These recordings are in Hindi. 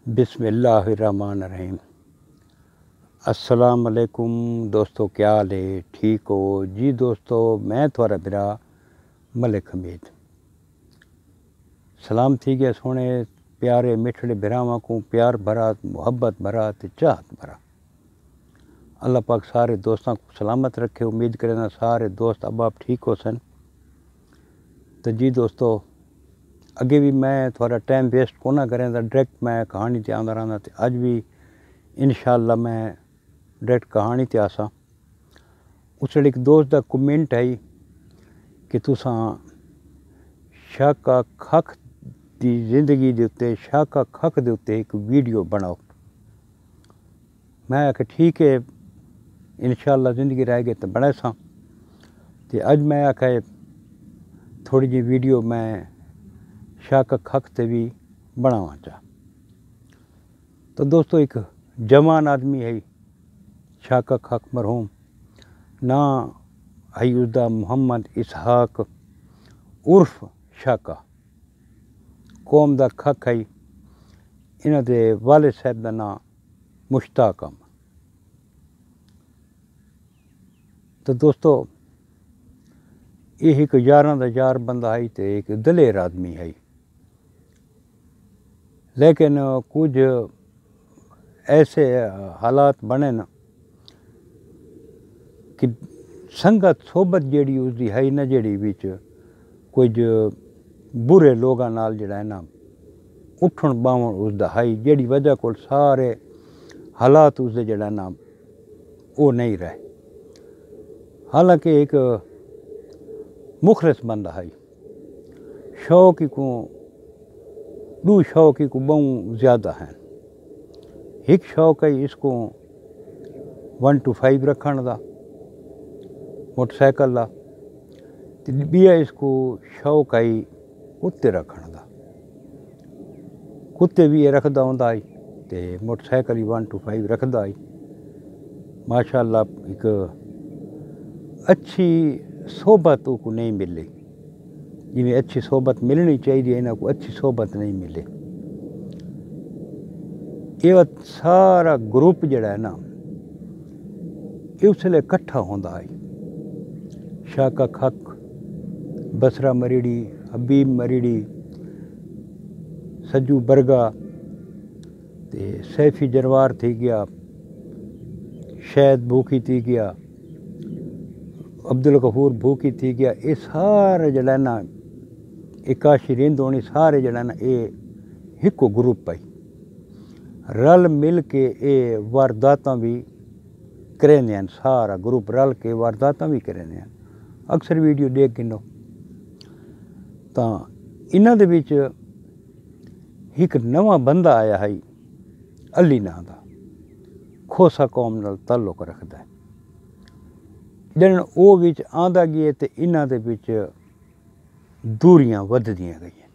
बिस्मिल्लाहिर्रहमानिर्रहीम। अस्सलाम वालेकुम दोस्तों, क्या हाल है? ठीक हो जी दोस्तों? मैं थोड़ा बिरा मलिक हमीद सलाम थी गया सोने प्यारे मिठड़े बिरावा को प्यार भरा मुहब्बत भरा ते चाहत भरा। अल्लाह पाक सारे दोस्तों को सलामत रखे। उम्मीद करें सारे दोस्त अब आप ठीक हो सन। तो जी दोस्तों, अगे भी मैं थोड़ा टाइम वेस्ट को ना करें तो डायरेक्ट मैं कहानी ते आंदा रहा। तो अज भी इंशाअल्लाह मैं डायरेक्ट कहानी ते आसा। उस एक दोस्त का कमेंट है कि तुसा शाका खख की जिंदगी के उत्ते शाका खख के उत्ते एक वीडियो बनाओ। मैं आख्या ठीक है, इंशाअल्लाह जिंदगी रह गई तो बना सा। तो अज मैं आख्या थोड़ी जी वीडियो मैं शाका खख ते भी बनावा चाह। तो दोस्तों, एक जवान आदमी है शाका खख मरहूम, ना है उसका मोहम्मद इसहाक उर्फ शाका, कौम का खख है। इन्हों के वालिद साहब का नाम मुश्ताक अहमद। तो दोस्तों, यह एक यारां का यार बंदा है तो एक दलेर आदमी है, लेकिन कुछ ऐसे हालात बने न कि संगत सोबत जी उसकी है ना, जी बिच कुछ बुरे लोगों नाल जिहड़ा है ना उठन बावन उसका है, जी वजह को सारे हालात उसके जिहड़ा ना वो नहीं रहे। हालांकि एक मुखलिस बंदा है, शौक को दू शौक को बहु ज़्यादा हैं। एक शौक है इसको 1 to 5 रखण का मोटरसाइकिल का, बिया इसको शौक है कुत्ते रखण का। कुत्ते भी ये रखदा होंदा है तो मोटरसाइकिल ही 1 to 5 रखदा है। माशाअल्लाह एक अच्छी सोहबत को नहीं मिली, जिमें अच्छी सोहबत मिलनी चाहिए, इन्हों को अच्छी सोहबत नहीं मिली। ये सारा ग्रुप जड़ा है ना उसले कट्ठा होंदा है। शाका खख, बसरा मरीड़ी, हबीब मरीड़ी, सज्जू बरगा, ते सैफी जरवार थी गया, शहद भूखी थी गया, अब्दुल गफूर भूखी थी गया। ये सारे जड़ा ना इकाशी रिंद होनी, सारे जड़ा ना ये हिको ग्रुप है। रल मिल के ये वारदात भी करेंदे हैं, सारा ग्रुप रल के वारदात भी करेंदे हैं। अक्सर वीडियो देख गिनो तो इन्हां दे विच एक नवा बंदा आया है अली नां दा, खोसा कौम नाल ताल्लुक रखता है। जन वो विच आंदा गया तो इन्हां दे विच दूरियां वधदियां गईयां।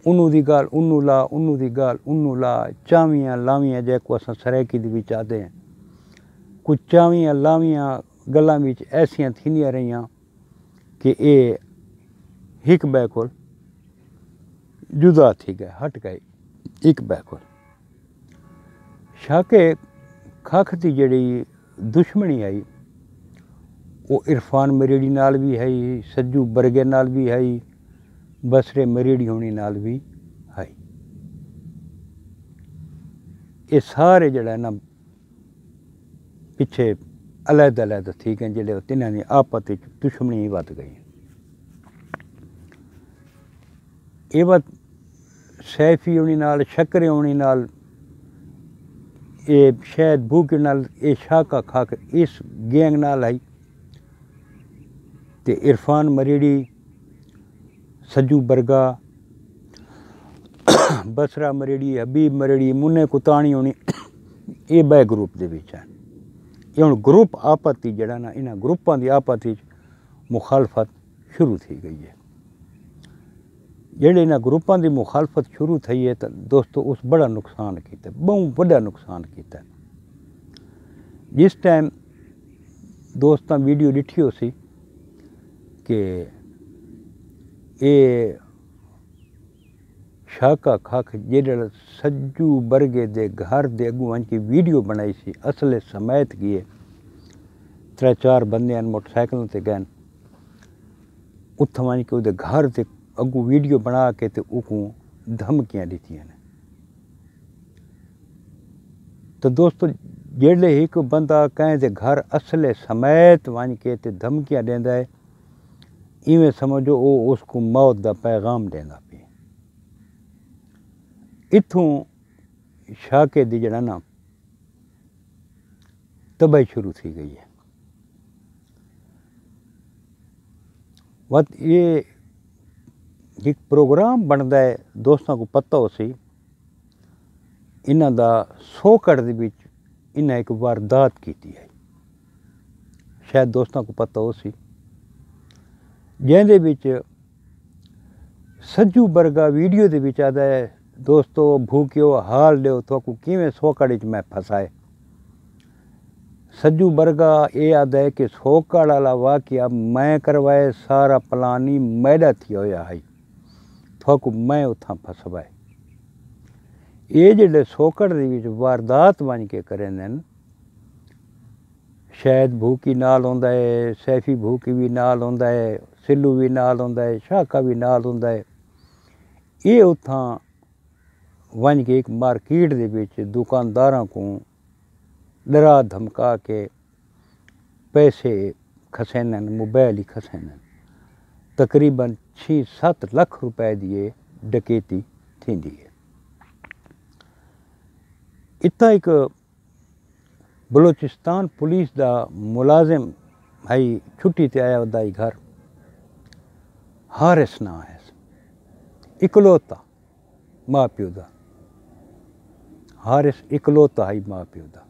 उन्नू दी गाल उन्नू ला, उन्नू दी गाल उन्नू ला, चावियां लावियां जैको असां सराइकी दे विच आखदे हैं। कुछ चावियां लावियां गल्लां विच ऐसियां थींदियां रहियां कि ये हिक बै कोल जुदा थी गए, हट गए एक बै कोल। शाके खख की जिहड़ी दुश्मनी आई वो इरफान मरीड़ी नाल भी है, सज्जू बरगे नाल भी है, बसरे मरीड़ी होनी नाल भी है। ये सारे जड़ा है ना पिछे अलग अलग थी गए, जिहड़े तिन्हां दी आपस विच दुश्मनी वध गई। ये बात सैफी होनी नाल, शक्करे होनी नाल, ये शहद भूखे नाल, ये शाका खख इस गैंग नाल आई। ते इरफान मरीड़ी, सज्जू बरगा, बसरा मरीड़ी, हबीब मरीड़ी, मुन्ने कुतानी होनी, ये बै ग्रुप दे विच है। ये हुण ग्रुप आपस की जड़ा ना इन्हां ग्रुपां की आपस विच मुखालफत शुरू थी गई है। जेड़े इन्हां ग्रुपां की मुखालफत शुरू थी है तो दोस्तों उस बड़ा नुकसान किया, बहु बड़ा नुकसान किया। जिस टाइम दोस्तां वीडियो डिठी हो सी कि ये शाका खख जेड़ा सज्जू बरगे दे घर दे अगू वंज की वीडियो बनाई सी असले समेत गए 3-4 बंदे मोटरसाइकिल ते गए उत्थों वंज के उहदे घर ते अगू वीडियो बना के ते उको धमकियां दित्तियां ने। तो दोस्तों जेड़े एक बंदा कहें दे घर असले समेत वंज के ते धमकियां देंदा है इवें समझो वो उसको मौत दा पैगाम देंदा पे। इत्थों शाके दी जड़ा ना तबाही शुरू थी गई है। वत ये एक प्रोग्राम बनता है दोस्तों को पता हो सी इन्हां दा सोकड़ दे विच इन्हें एक वारदात की है, शायद दोस्तों को पता हो सी जिहदे विच सज्जू बरगा वीडियो दे विच आदा है दोस्तों भूखियो हाल लियो तो किवें सोकड़ च मैं फसाए। सज्जू बरगा ये आदा है कि सोकड़ वाला वाकया मैं करवाए सारा प्लानी मैदा थी होया है थोकू मैं उथा फसवाए। ये जेडे सोकड़ दे विच वारदात बन के करेंदे न शायद भूकी नाल होंदा है, सैफी भूकी भी नाल होंदा है, सिल्लू भी नाल होंदा है, शाका भी नाल होंदा है। ये उथा वन के एक मार्केट दे विच दुकानदारां को डरा धमका के पैसे खसेनन मोबाइल ही खसेनन तकरीबन 6-7 लाख रुपए दी डकैती थींदी है। इतना एक बलोचिस्तान पुलिस दा मुलाजिम भाई छुट्टी ते आया वदाई घर हारिस ना है इकलौता माँ प्यो दा हारिस इकलौता ही माँ प्यो दा।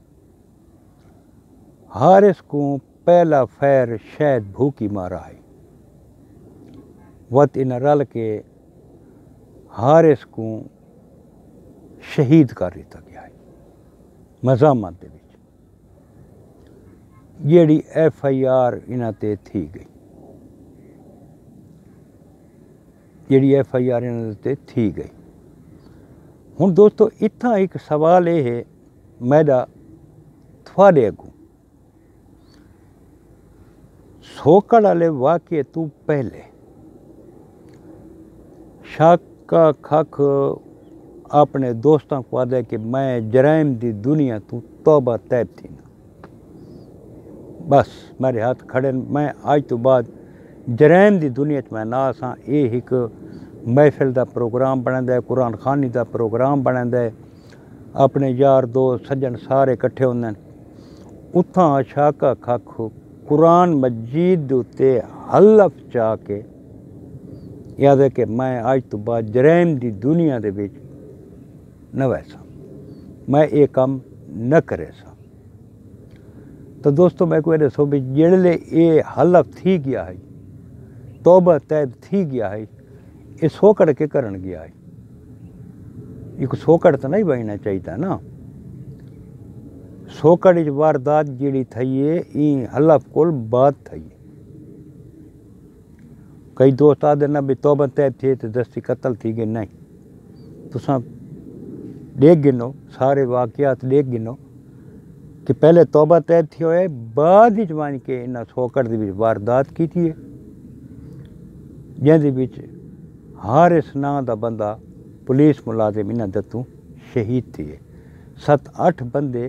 हारिस को पहला फैर शायद भूखी मारा है वत इन रल के हारिस को शहीद कर दिता गया है मजामत दे विच जेड़ी FIR इन्हां ते थी गई जेड़ी FIR इन्हां ते थी गई। हुण दोस्तों इत्थां एक सवाल ये है मैदा थोड़े अगू सोकड़ वाले वाक़े तू पहले शाका खख अपने दोस्तों को आदे कि मैं जराइम दी दुनिया तू तौबा तैब थी ना बस मेरे हाथ खड़े मैं आज तो बाद जराइम दी दुनिया च मैं ना आसां। ये एक महफिल दा प्रोग्राम बनदा है, कुरान खानी दा प्रोग्राम बनदा है, अपने यार दोस्त सज्जन सारे इकट्ठे होंदे न उत्थां शाका खख कुरान मजीद उत्ते हलफ चा के याद है कि मैं आज तो बाद जराइम दी दुनिया दे विच न वैसा मैं ये काम न करे सा। तो दोस्तों मैं कोई दसो भी जेड़े ये हलफ थी गया है तौबा तैब थी गया है ये सोकड़ के करन गया है एक सोकड़ तो नहीं बनना चाहिए ना। सोकड़ च वारदात जी थी है ई हलफ कोल बात थी है। कई दोस्त आदे ना भी तौबा तैब थे तो दस्ती कत्ल थी गए नहीं तुसा देख गिनो सारे वाक़यात देख गिनो कि पहले तौबा तैब थी होए बाद विच वन के इन्हां सोकड़ दे विच वारदात की थी है जिहदे विच हारिस नां दा बंदा पुलिस मुलाजिम इन्हां दत्तों शहीद थी है। 7-8 बंदे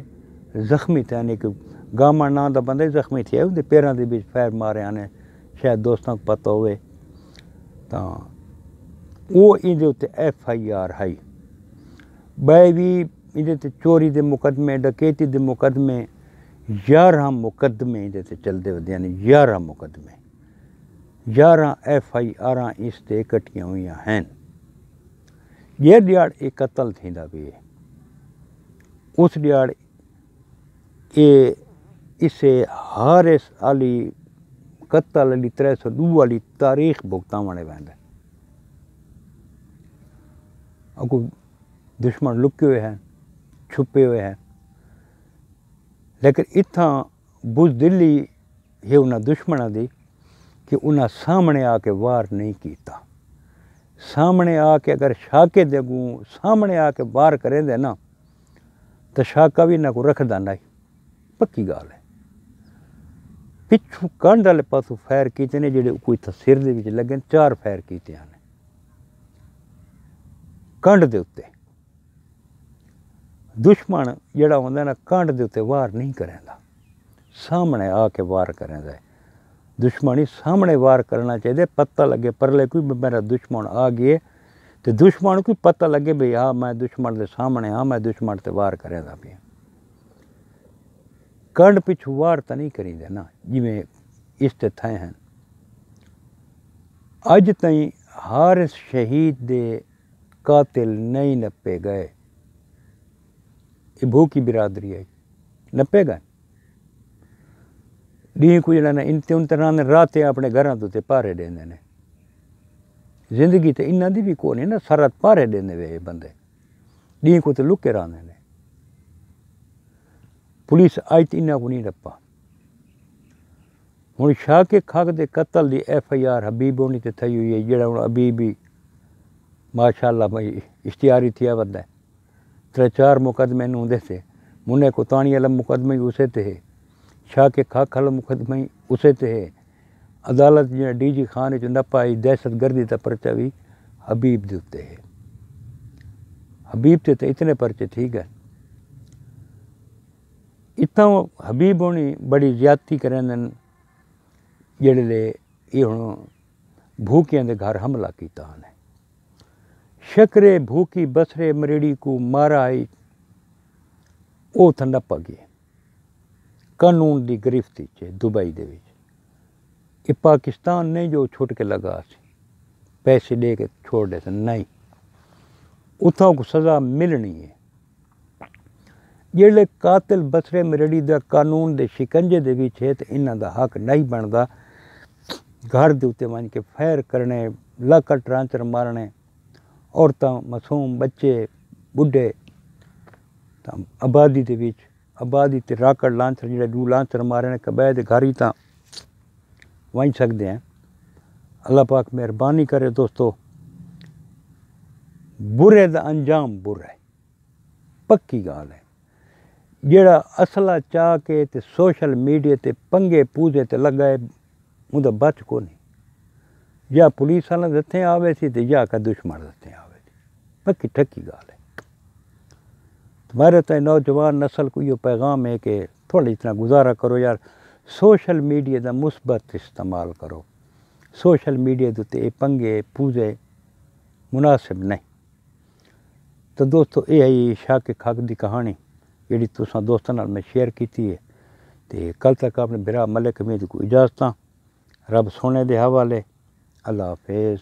जख्मी थे यानी कि गामा नां दा बंदा जख्मी थे उनके पैरों के विच फैर मारे ने शायद दोस्तों को पता होवे तो वो इहदे उत्ते FIR है बै भी इहदे ते चोरी के मुकदमे डकैती के मुकदमे 11 मुकदमे इहदे ते चलते वधे यानी 11 मुकदमे 11 FIR इस ते इकट्ठियां हुई हैं। जे दिहाड़ ये कत्ल थींदा भी उस दिहाड़ ये इसे हारिस अली कत्ल अली 302 वाली तारीख भुगतावण वेंदा अगो दुश्मन लुके हुए हैं छुपे हुए हैं लेकिन इत्थां बुज़दिली है उन्हां दुश्मनां दी कि उन्हां सामने आके वार नहीं कीता सामने आके अगर शाके दे अगूं सामने आके वार करेंदे ना तो शाका भी इन्हां को रखदा नहीं, पक्की गाल है। पिछू कंध वाले पासों फैर कीते ने जेडे कोई सिर दे विच लगे, 4 फैर कीते हैं कंध दे उत्ते। दुश्मन जेड़ा होंदा ना कंध दे उत्ते वार नहीं करेंदा, सामने आके वार करेंदा है। दुश्मन ही सामने वार करना चाहिए, पता लगे परले कोई मेरा दुश्मन आ गए तो दुश्मन को पता लगे भाई हाँ मैं दुश्मन के सामने हाँ मैं दुश्मन से वार करेंदा पे। कंड पिछू वार तो नहीं करींदे ना जिमें इस ते थे हैं। अज ताईं हर शहीद दे कातिल नहीं नपे गए, ये भूखी बिरादरी है, नपे गए डी को जरा इन तरह ने रात अपने घर तो पारे देंदे ने। जिंदगी तो इन्हों की भी को नहीं ना, सारा पारे देंदे वे बंदे डी को तो लुके रहंदे ने। पुलिस अज तो इन्हों को नहीं नपा। हुण शाके खाक दे कतल की FIR हबीब होनी तो थी हुई है, जरा हूँ हबीब भी माशाअल्लाह भाई इश्तिहारी थिया वदा 3-4 मुकदमे होंदे थे। मुन्ने कोतानी वाला मुकदमा ही उसे ते है, शाके खाक वाला मुकदमा ही उसे ते है। अदालत जो DG खान च न पाई दहशत गर्दी का परचा भी हबीब के उत्ते है। हबीब ते तो इतने परचे ठीक है। इतों हबीब होनी बड़ी ज्यादती करेंदन जेड़े ये हुण भूखियां दे घर हमला किया ने। शकरे भूखी बसरे मरेड़ी को मारा आई वो तो नप गए कानून की गिरफ्ती च दुबई दे विच। ये पाकिस्तान ने जो छुट के लगा सी पैसे दे के छोड़ दे नहीं, उतों को सज़ा मिलनी है। जेड़े कातिल बसरे मरेड़ी दा कानून दे शिकंजे दे विच है तो इन्हां दा हक नहीं बनता घर दे उत्ते वंज के फैर करने, लाका ट्रांचर मारने, औरतां मासूम बच्चे बुढ़े आबादी दे विच आबादी ते राकड़ लांचर जेड़े दू लांचर मारे ने कबे दे घर ही तां वहीं सकते हैं। अल्लाह पाक मेहरबानी करे दोस्तों, बुरे दा अंजाम बुरा है, पक्की गाल है। जेड़ा असला चाह के ते सोशल मीडिया ते पंगे पूजे ते लगाए उनका बच को नहीं। या पुलिस वाला दत्थे आवे सी ते या का दुश्मन दत्थे आवे सी, पक्की ठक्की गाल है। तुम्हारे तो नौजवान नस्ल को यो पैगाम है कि थोड़ा इतना गुजारा करो यार, सोशल मीडिया का मुस्बत इस्तेमाल करो। सोशल मीडिया के उत्ते पंगे पूजे मुनासिब नहीं। तो दोस्तों ये है शाके खाक की कहानी जी तुसां दोस्तों नाल मैं शेयर की है। तो कल तक अपने बिरा मलिक हमीद को इजाज़त। रब सोने के हवाले। अल्लाह हाफिज़।